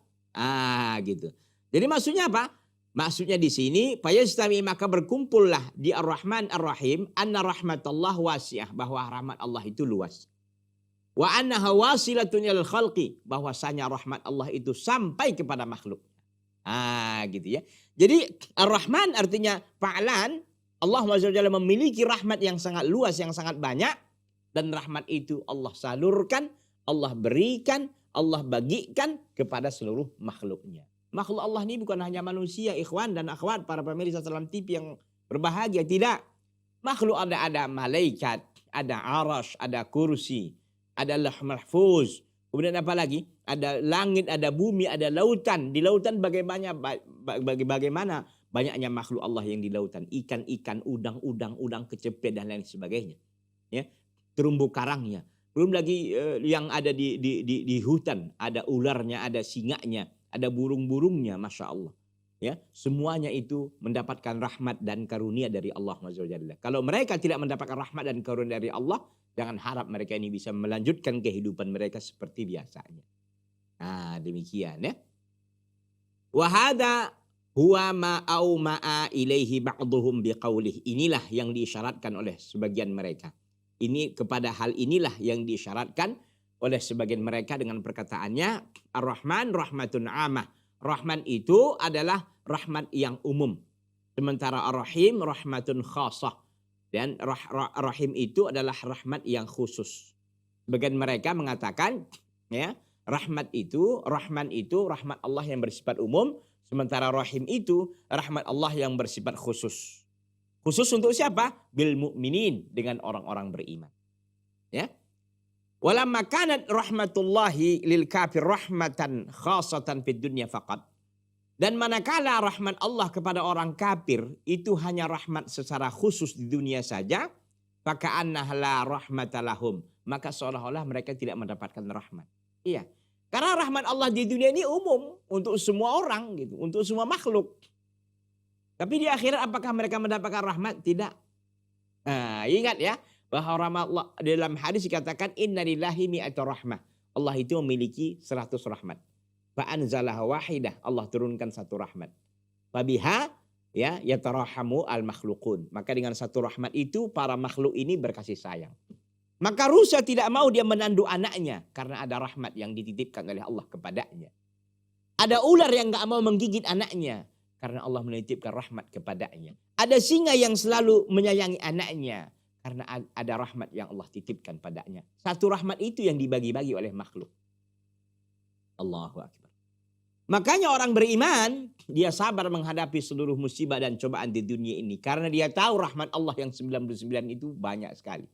Gitu. Jadi maksudnya apa? Maksudnya di sini fayajtami, maka berkumpullah di Ar-Rahman Ar-Rahim anna rahmatullah wasi'ah, bahwa rahmat Allah itu luas. Wa annaha wasilatun ilal khalqi, bahwasanya rahmat Allah itu sampai kepada makhluk. Gitu ya. Jadi Ar-Rahman artinya fa'lan, Allah SWT memiliki rahmat yang sangat luas, yang sangat banyak, dan rahmat itu Allah salurkan, Allah berikan, Allah bagikan kepada seluruh makhluknya. Makhluk Allah ini bukan hanya manusia, ikhwan dan akhwat, para pemirsa Salam TV yang berbahagia. Tidak. Makhluk ada malaikat, ada arash, ada kursi, ada lauh mahfuz. Kemudian apa lagi? Ada langit, ada bumi, ada lautan. Di lautan bagaimana banyaknya makhluk Allah yang di lautan. Ikan-ikan, udang kecepet dan lain sebagainya. Ya, terumbu karangnya. Belum lagi yang ada di hutan, ada ularnya, ada singanya, ada burung-burungnya, masya Allah. Ya, semuanya itu mendapatkan rahmat dan karunia dari Allah SWT. Kalau mereka tidak mendapatkan rahmat dan karunia dari Allah, jangan harap mereka ini bisa melanjutkan kehidupan mereka seperti biasanya. Demikian ya. Wahada huwa ma'au ma'a ilaihi ba'duhum biqaulih. Inilah yang diisyaratkan oleh sebagian mereka. Ini kepada hal inilah yang disyaratkan oleh sebagian mereka dengan perkataannya Ar-Rahman rahmatun amah. Rahman itu adalah rahmat yang umum. Sementara Ar-Rahim rahmatun khasah. Dan Rahim itu adalah rahmat yang khusus. Sebagian mereka mengatakan ya, Rahman itu rahmat Allah yang bersifat umum. Sementara Rahim itu rahmat Allah yang bersifat khusus. Khusus untuk siapa? Bil mu'minin, dengan orang-orang beriman. Ya. Walamma kanat rahmatullahi lil kafir rahmatan khasatan fid dunya faqat. Dan manakala rahmat Allah kepada orang kafir itu hanya rahmat secara khusus di dunia saja, faka'annaha la rahmatalahum, maka seolah-olah mereka tidak mendapatkan rahmat. Iya. Karena rahmat Allah di dunia ini umum untuk semua orang gitu, untuk semua makhluk. Tapi di akhirat apakah mereka mendapatkan rahmat? Tidak. Ingat ya, bahwa rahmat Allah dalam hadis dikatakan innalillahi mi'atu rahmah. Allah itu memiliki 100 rahmat. Fa'anzalaha wahidah, Allah turunkan satu rahmat. Fabiha ya yatarahamu al-makhluqun. Maka dengan satu rahmat itu para makhluk ini berkasih sayang. Maka rusa tidak mau dia menandu anaknya karena ada rahmat yang dititipkan oleh Allah kepadanya. Ada ular yang enggak mau menggigit anaknya karena Allah menitipkan rahmat kepadanya. Ada singa yang selalu menyayangi anaknya Karena ada rahmat yang Allah titipkan padanya. Satu rahmat itu yang dibagi-bagi oleh makhluk. Allahu Akbar. Makanya orang beriman, dia sabar menghadapi seluruh musibah dan cobaan di dunia ini. Karena dia tahu rahmat Allah yang 99 itu banyak sekali.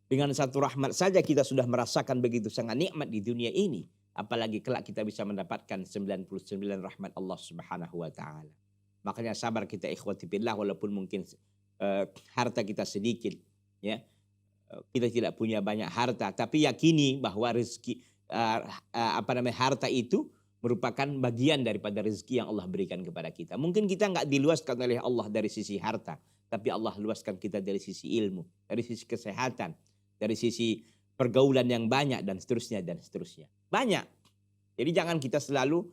Dengan satu rahmat saja kita sudah merasakan begitu sangat nikmat di dunia ini. Apalagi kelak kita bisa mendapatkan 99 rahmat Allah Subhanahu wa ta'ala. Makanya sabar kita ikhwati fillah, walaupun mungkin harta kita sedikit. Ya, kita tidak punya banyak harta. Tapi yakini bahwa rezeki, harta itu merupakan bagian daripada rezeki yang Allah berikan kepada kita. Mungkin kita nggak diluaskan oleh Allah dari sisi harta, tapi Allah luaskan kita dari sisi ilmu, dari sisi kesehatan, dari sisi pergaulan yang banyak dan seterusnya dan seterusnya. Banyak. Jadi jangan kita selalu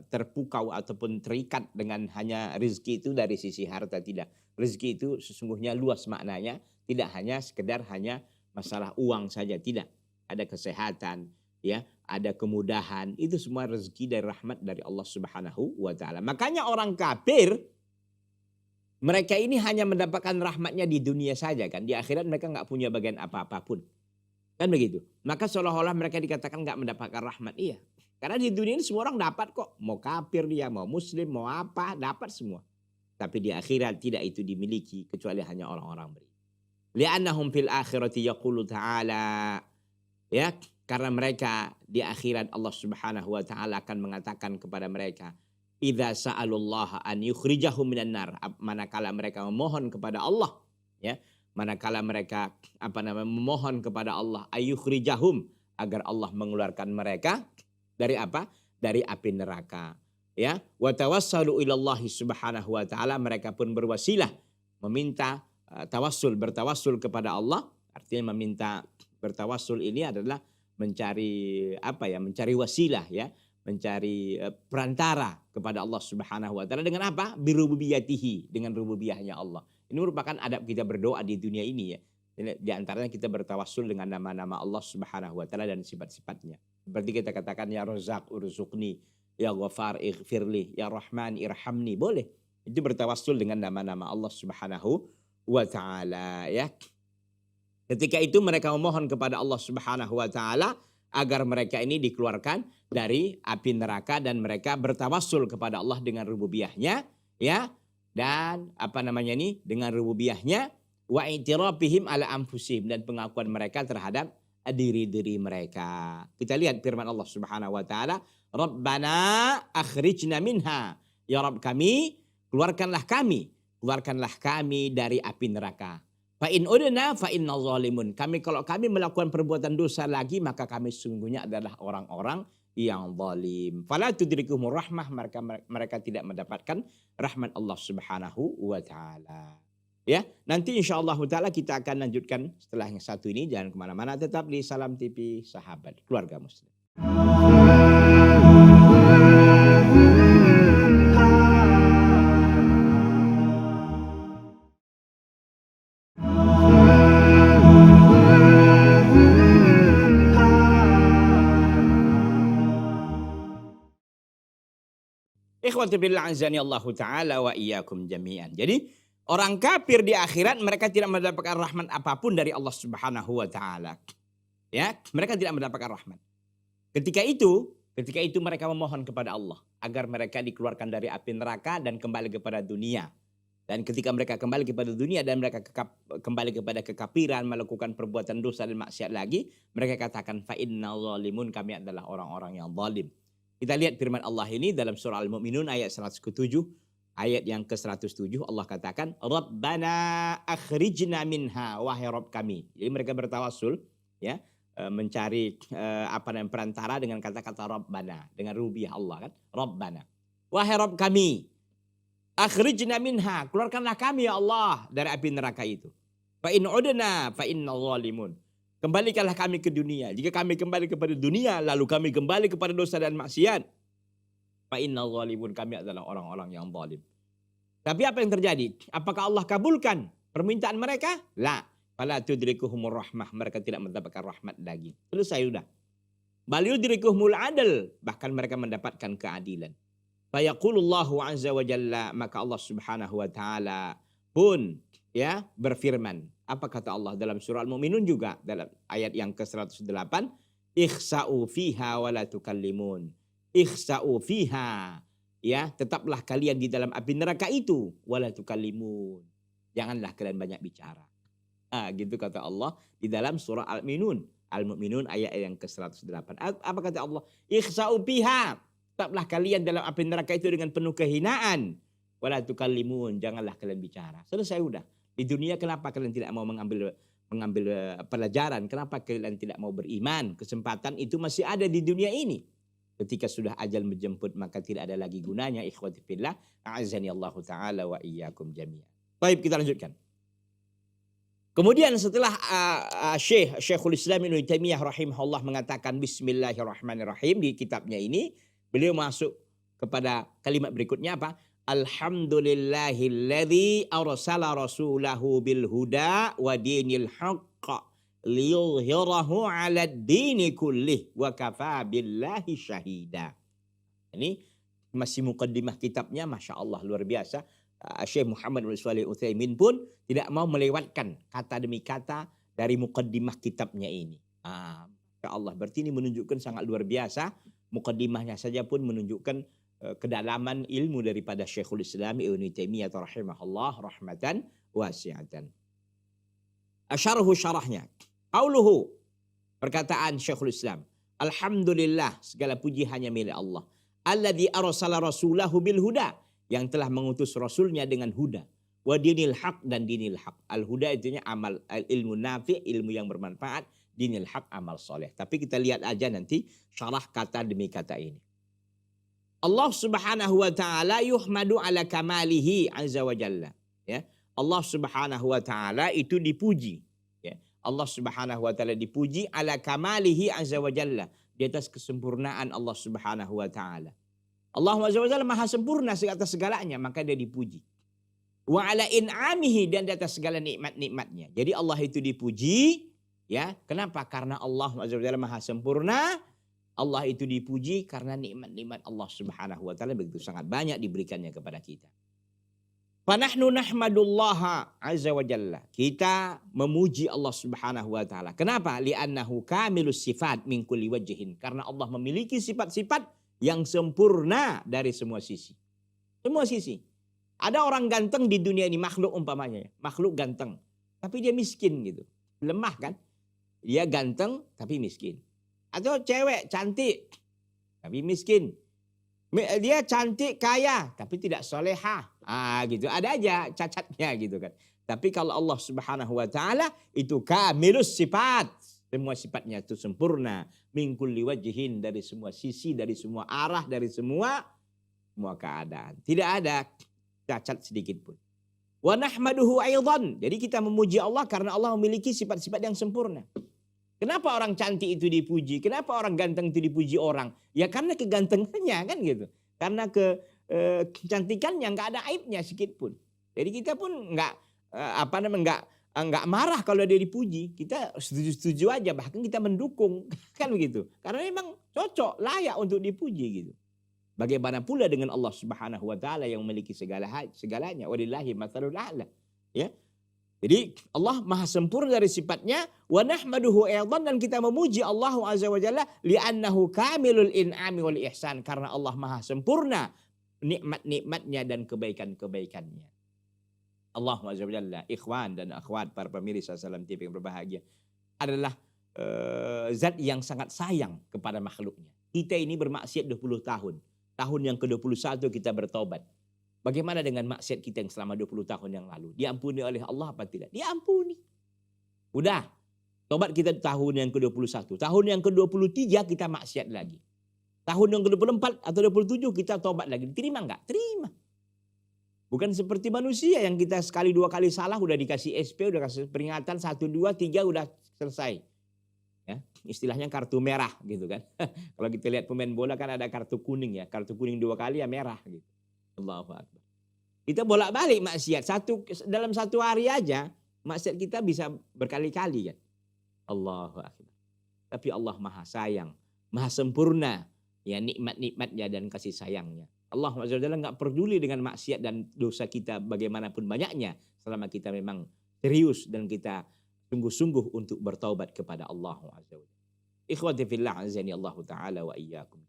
terpukau ataupun terikat dengan hanya rezeki itu dari sisi harta. Tidak. Rezeki itu sesungguhnya luas maknanya, tidak hanya sekedar hanya masalah uang saja, tidak. Ada kesehatan, ya, ada kemudahan, itu semua rezeki dari rahmat dari Allah Subhanahu wa ta'ala. Makanya orang kafir, mereka ini hanya mendapatkan rahmatnya di dunia saja kan. Di akhirat mereka nggak punya bagian apa-apapun. Kan begitu. Maka seolah-olah mereka dikatakan nggak mendapatkan rahmat. Iya. Karena di dunia ini semua orang dapat kok. Mau kafir dia, mau muslim, mau apa, dapat semua. Tapi di akhirat tidak itu dimiliki kecuali hanya orang-orang beriman. Li'annahum fil akhirati yaqulu ta'ala. Ya, karena mereka di akhirat Allah Subhanahu wa ta'ala akan mengatakan kepada mereka, idza sa'alullaha an yukhrijahum minan nar, manakala mereka memohon kepada Allah, ya, manakala mereka memohon kepada Allah ayukhrijahum, agar Allah mengeluarkan mereka dari apa? Dari api neraka. Ya, wa tawassalu ilallahi Subhanahu wa ta'ala, mereka pun berwasilah meminta bertawassul kepada Allah. Artinya meminta, bertawassul ini adalah mencari mencari wasilah, ya, mencari perantara kepada Allah Subhanahu wa ta'ala dengan apa? Birububiyatihi, dengan rububiyahnya Allah. Ini merupakan adab kita berdoa di dunia ini, ya. Di antaranya kita bertawassul dengan nama-nama Allah Subhanahu wa ta'ala dan sifat-sifatnya. Seperti kita katakan ya Razzaq urzuqni, ya Ghafar ighfirli, ya Rahman irhamni, boleh. Itu bertawassul dengan nama-nama Allah Subhanahu wa ta'ala, ya. Ketika itu mereka memohon kepada Allah Subhanahu wa ta'ala agar mereka ini dikeluarkan dari api neraka, dan mereka bertawassul kepada Allah dengan rububiyahnya, ya, dan dengan rububiyahnya, wa i'tirafihim ala anfusihim, dan pengakuan mereka terhadap diri-diri mereka. Kita lihat firman Allah Subhanahu wa ta'ala, Rabbana akhrijna minha, ya Rabb kami, keluarkanlah kami dari api neraka. Fa in udna fa inna zalimun. Kalau kami melakukan perbuatan dosa lagi, maka kami sungguhnya adalah orang-orang yang zalim. Fala tudrikuhumur rahmah, mereka tidak mendapatkan rahmat Allah Subhanahu wa ta'ala. Ya, nanti insyaallah taala kita akan lanjutkan setelah yang satu ini. Jangan kemana-mana, tetap di Salam TV Sahabat Keluarga Muslim. Ikhwati billah azani Allah ta'ala wa iyyakum jami'an. Jadi orang kafir di akhirat mereka tidak mendapatkan rahmat apapun dari Allah Subhanahu wa ta'ala. Ya, mereka tidak mendapatkan rahmat. Ketika itu mereka memohon kepada Allah agar mereka dikeluarkan dari api neraka dan kembali kepada dunia. Dan ketika mereka kembali kepada dunia dan mereka kembali kepada kekafiran, melakukan perbuatan dosa dan maksiat lagi, mereka katakan fa inna zalimun, kami adalah orang-orang yang zalim. Kita lihat firman Allah ini dalam surah Al-Mu'minun ayat 107, ayat yang ke-107, Allah katakan, Rabbana akhrijna minha, wahai Rabb kami. Jadi mereka bertawassul, ya, mencari perantara dengan kata-kata Rabbana, dengan rububiyah Allah kan, Rabbana. Wahai Rabb kami, akhrijna minha, keluarkanlah kami ya Allah dari api neraka itu. Fa in udna fa inna zalimun. Kembalikanlah kami ke dunia. Jika kami kembali kepada dunia, lalu kami kembali kepada dosa dan maksiat, fa inna zalimun, kami adalah orang-orang yang zalim. Tapi apa yang terjadi? Apakah Allah kabulkan permintaan mereka? La. Fala tudrikuhumur rahmah, mereka tidak mendapatkan rahmat lagi. Selesai sudah. Bal yudrikuhumul adl, bahkan mereka mendapatkan keadilan. Fa yaqulullahu azza wa jalla, maka Allah Subhanahu wa ta'ala pun, ya berfirman. Apa kata Allah dalam surah Al-Mu'minun juga dalam ayat yang ke-108, ikhsa'u fiha wa la tukallimun. Ikhsa'u fiha, ya, tetaplah kalian di dalam api neraka itu, wa la tukallimun. Janganlah kalian banyak bicara. Gitu kata Allah di dalam surah Al-Mu'minun ayat yang ke-108. Apa kata Allah? Ikhsa'u fiha. Tetaplah kalian dalam api neraka itu dengan penuh kehinaan. Wala tukallimun, janganlah kalian bicara. Selesai udah. Di dunia kenapa kalian tidak mau mengambil pelajaran? Kenapa kalian tidak mau beriman? Kesempatan itu masih ada di dunia ini. Ketika sudah ajal menjemput maka tidak ada lagi gunanya. Ikhwati fillah, a'azzani Allah taala wa iyyakum jami'an. Baik, kita lanjutkan. Kemudian setelah Syekhul Islam Ibnu Taimiyah rahimahullah mengatakan bismillahirrahmanirrahim di kitabnya ini, beliau masuk kepada kalimat berikutnya apa? Alhamdulillahilladzi arsala rasulahu bil huda wa dinil haqq liyuzhirahu 'alad dini kullih wa kafa billahi syahida. Ini masih mukaddimah kitabnya, Masya Allah luar biasa. Syekh Muhammad bin Shalih Al-Utsaimin pun tidak mau melewatkan kata demi kata dari mukaddimah kitabnya ini. Masya Allah, berarti ini menunjukkan sangat luar biasa. Mukaddimahnya saja pun menunjukkan kedalaman ilmu daripada Syekhul Islam Ibnu Taimiyah rahimahullah rahmatan wasi'atan. Asyarahu syarahnya. Qauluhu, perkataan Syekhul Islam. Alhamdulillah, segala puji hanya milik Allah. Alladzi arsala rasulahu bil huda, yang telah mengutus rasulnya dengan huda. Wa dinil haq, dan dinil haq. Al huda itunya amal, ilmu nafi, ilmu yang bermanfaat. Dinil haq, amal soleh. Tapi kita lihat aja nanti syarah kata demi kata ini. Allah subhanahu wa ta'ala yuhmadu ala kamalihi azza wa jalla. Ya. Allah subhanahu wa ta'ala itu dipuji. Ya. Allah subhanahu wa ta'ala dipuji ala kamalihi azza wa jalla. Di atas kesempurnaan Allah subhanahu wa ta'ala. Allah azza wa jalla maha sempurna atas segalanya, maka dia dipuji. Wa ala in'amihi, dan di atas segala nikmat-nikmatnya. Jadi Allah itu dipuji. Ya. Kenapa? Karena Allah azza wa jalla maha sempurna. Allah itu dipuji karena nikmat-nikmat Allah subhanahu wa ta'ala begitu sangat banyak diberikannya kepada kita. Fanahnu nahmadullaha azza wa jalla. Kita memuji Allah subhanahu wa ta'ala. Kenapa? Li'annahu kamilus sifat min kulli wajhin. Karena Allah memiliki sifat-sifat yang sempurna dari semua sisi. Semua sisi. Ada orang ganteng di dunia ini, makhluk umpamanya. Makhluk ganteng. Tapi dia miskin gitu. Lemah kan? Dia ganteng tapi miskin. Atau cewek cantik tapi miskin. Dia cantik kaya tapi tidak solehah. Gitu. Ada aja cacatnya gitu kan. Tapi kalau Allah subhanahu wa ta'ala itu kamilus sifat. Semua sifatnya itu sempurna. Min kulli wajhin, dari semua sisi, dari semua arah, dari semua keadaan. Tidak ada cacat sedikit pun. Wa nahmaduhu aidan. Jadi kita memuji Allah karena Allah memiliki sifat-sifat yang sempurna. Kenapa orang cantik itu dipuji? Kenapa orang ganteng itu dipuji orang? Ya karena kegantengannya kan gitu. Karena kecantikannya nggak ada aibnya sedikit pun. Jadi kita pun nggak marah kalau dia dipuji. Kita setuju aja, bahkan kita mendukung kan begitu. Karena memang cocok, layak untuk dipuji gitu. Bagaimana pula dengan Allah Subhanahu wa taala yang memiliki segalanya. Walillahi matsalul a'la. Ya. Jadi Allah maha sempurna dari sifatnya. Wa nahmaduhu aidan, dan kita memuji Allah azza wa jalla li'annahu kamilul in'ami wal ihsan, karena Allah maha sempurna nikmat-nikmatnya dan kebaikan-kebaikannya. Allah azza wa jalla, ikhwan dan akhwat para pemirsa Salam TV yang berbahagia, adalah zat yang sangat sayang kepada makhluknya. Kita ini bermaksiat 20 tahun. Tahun yang ke-21 kita bertobat. Bagaimana dengan maksiat kita yang selama 20 tahun yang lalu? Diampuni oleh Allah apa tidak? Diampuni. Udah. Tobat kita tahun yang ke-21. Tahun yang ke-23 kita maksiat lagi. Tahun yang ke-24 atau 27 kita tobat lagi. Terima enggak? Terima. Bukan seperti manusia yang kita sekali dua kali salah udah dikasih SP, udah kasih peringatan 1, 2, 3 udah selesai. Ya, istilahnya kartu merah gitu kan. Kalau kita lihat pemain bola kan ada kartu kuning ya. Kartu kuning 2 kali ya merah gitu. Allahu Akbar. Kita bolak-balik maksiat. Dalam satu hari aja maksiat kita bisa berkali-kali kan. Allahu Akbar. Tapi Allah maha sayang, maha sempurna ya nikmat-nikmatnya dan kasih sayangnya. Allah SWT nggak peduli dengan maksiat dan dosa kita bagaimanapun banyaknya, selama kita memang serius dan kita sungguh-sungguh untuk bertaubat kepada Allah Azza wa Jalla. Ikhwati fillah azani Allah taala wa iyyakum.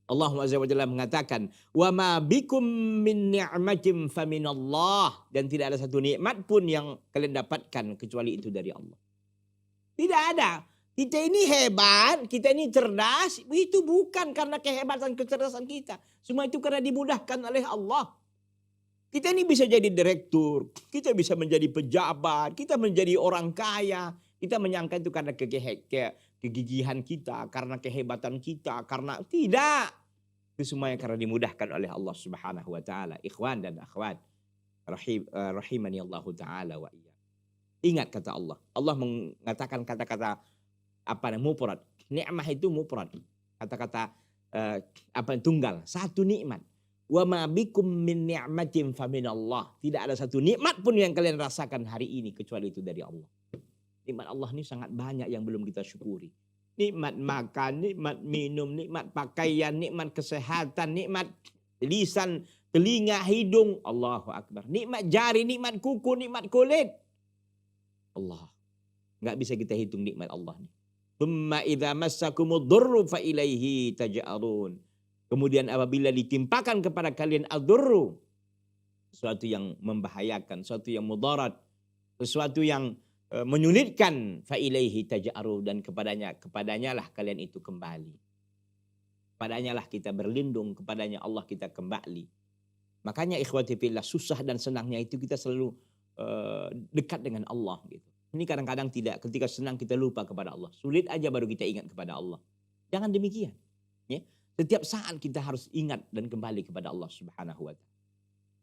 Allah Azza wa Jalla mengatakan, "Wa ma bikum min ni'matin faminallah." Dan tidak ada satu nikmat pun yang kalian dapatkan kecuali itu dari Allah. Tidak ada. Kita ini hebat, kita ini cerdas, itu bukan karena kehebatan kecerdasan kita. Semua itu karena dimudahkan oleh Allah. Kita ini bisa jadi direktur, kita bisa menjadi pejabat, kita menjadi orang kaya. Kita menyangka itu karena kegigihan kita, karena kehebatan kita, karena tidak. Itu semuanya karena dimudahkan oleh Allah Subhanahu wa taala. Ikhwan dan akhwat, rahimani Allah taala wa iyyakum. Ingat kata Allah. Allah mengatakan kata-kata mufrad. Nikmah itu mufrad. Kata-kata tunggal, satu nikmat. Wa ma bikum min ni'matin faminallah. Tidak ada satu nikmat pun yang kalian rasakan hari ini kecuali itu dari Allah. Nikmat Allah ini sangat banyak yang belum kita syukuri. Nikmat makan, nikmat minum, nikmat pakaian, nikmat kesehatan, nikmat lisan, telinga, hidung. Allahu Akbar. Nikmat jari, nikmat kuku, nikmat kulit. Allah. Nggak bisa kita hitung nikmat Allah nih. Thumma idza massakumud dhurru fa ilaihi taj'arun. Kemudian apabila ditimpakan kepada kalian ad-dhurru, sesuatu yang membahayakan, sesuatu yang mudarat, sesuatu yang menyulitkan, fa ilaihi taj'arun, dan kepadanya lah kalian itu kembali. Kepadanya lah kita berlindung, kepadanya Allah kita kembali. Makanya ikhwati fillah, susah dan senangnya itu kita selalu dekat dengan Allah gitu. Ini kadang-kadang tidak, ketika senang kita lupa kepada Allah. Sulit aja baru kita ingat kepada Allah. Jangan demikian. Ya. Setiap saat kita harus ingat dan kembali kepada Allah Subhanahu wa taala.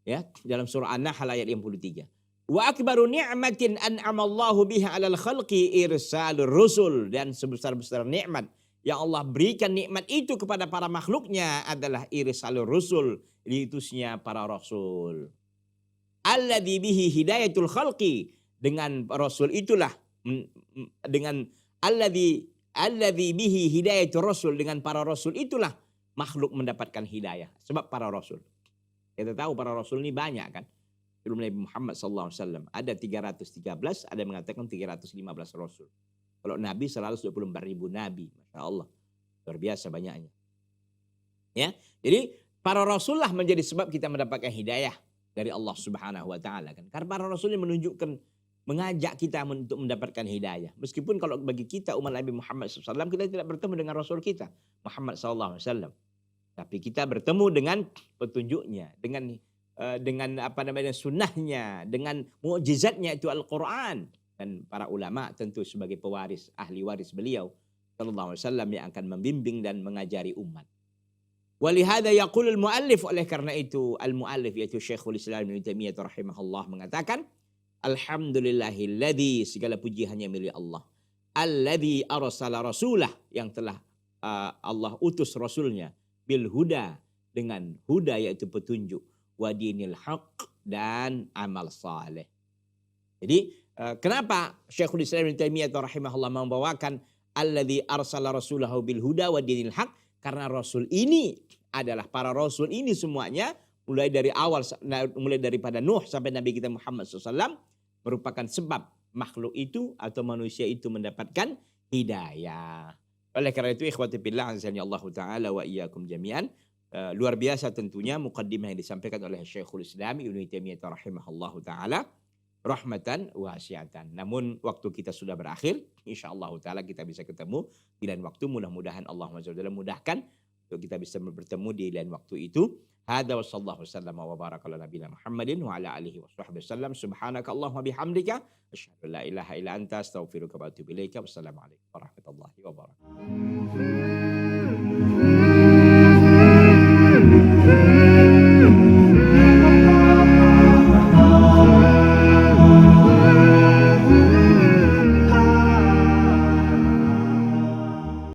Ya, dalam surah An-Nahl ayat 53. Wa akbaru ni'matin an'amallahu biha 'alal khalqi irsalur rusul, dan sebesar-besar nikmat yang Allah berikan, nikmat itu kepada para makhluknya adalah irsalur rusul, diutusnya para rasul. Alladzi bihi hidayatul khalqi, dengan rasul itulah, dengan alladzi bihi hidayatul rasul, dengan para rasul itulah makhluk mendapatkan hidayah. Sebab para rasul, kita tahu para rasul ini banyak kan. Sebelum Nabi Muhammad SAW ada 313, ada yang mengatakan 315 rasul. Kalau Nabi 124.000 Nabi, Masya Allah, luar biasa banyaknya. Ya, jadi para rasul lah menjadi sebab kita mendapatkan hidayah dari Allah Subhanahu wa taala kan. Karena para rasul ini menunjukkan, mengajak kita untuk mendapatkan hidayah. Meskipun kalau bagi kita umat Nabi Muhammad SAW, kita tidak bertemu dengan Rasul kita Muhammad SAW, tapi kita bertemu dengan petunjuknya, dengan sunnahnya, dengan mukjizatnya itu Al-Quran. Dan para ulama tentu sebagai pewaris, ahli waris beliau sallallahu alaihi wasallam yang akan membimbing dan mengajari umat. Walihada yaqulul muallif, oleh karena itu al-muallif yaitu Syekhul Islam Ibnu Taimiyah rahimahullah mengatakan, alhamdulillahilladzi, segala puji hanya milik Allah. Alladzi arsala rasulah, yang telah Allah utus rasulnya, bil huda, dengan huda yaitu petunjuk, wa dinil haq, dan amal saleh. Jadi kenapa Syekhul Islam Ibnu Taimiyah rahimahullah membawakan alladzi arsala rasulahu bil huda wa dinil haq? Karena rasul ini adalah, para rasul ini semuanya mulai dari awal, mulai daripada Nuh sampai Nabi kita Muhammad SAW, merupakan sebab makhluk itu atau manusia itu mendapatkan hidayah. Oleh karena itu ikhwati fillah azani Allah taala wa iyyakum jami'an, luar biasa tentunya muqaddimah yang disampaikan oleh Syekhul Islam Ibnu Taimiyah rahimahullahu taala rahmatan wasi'atan. Namun waktu kita sudah berakhir, insyaallah taala kita bisa ketemu di lain waktu. Mudah-mudahan Allah SWT mudahkan untuk kita bisa bertemu di lain waktu itu. Hada wa sallallahu wasallam wa baraka ala nabiyina Muhammadin wa ala alihi wa sahbihi wasallam. Subhanakallahumma bihamdika asyhadu an la ilaha illa anta astaghfiruka wa atubu ilaika. Wassalamu alaikum warahmatullahi wabarakatuh.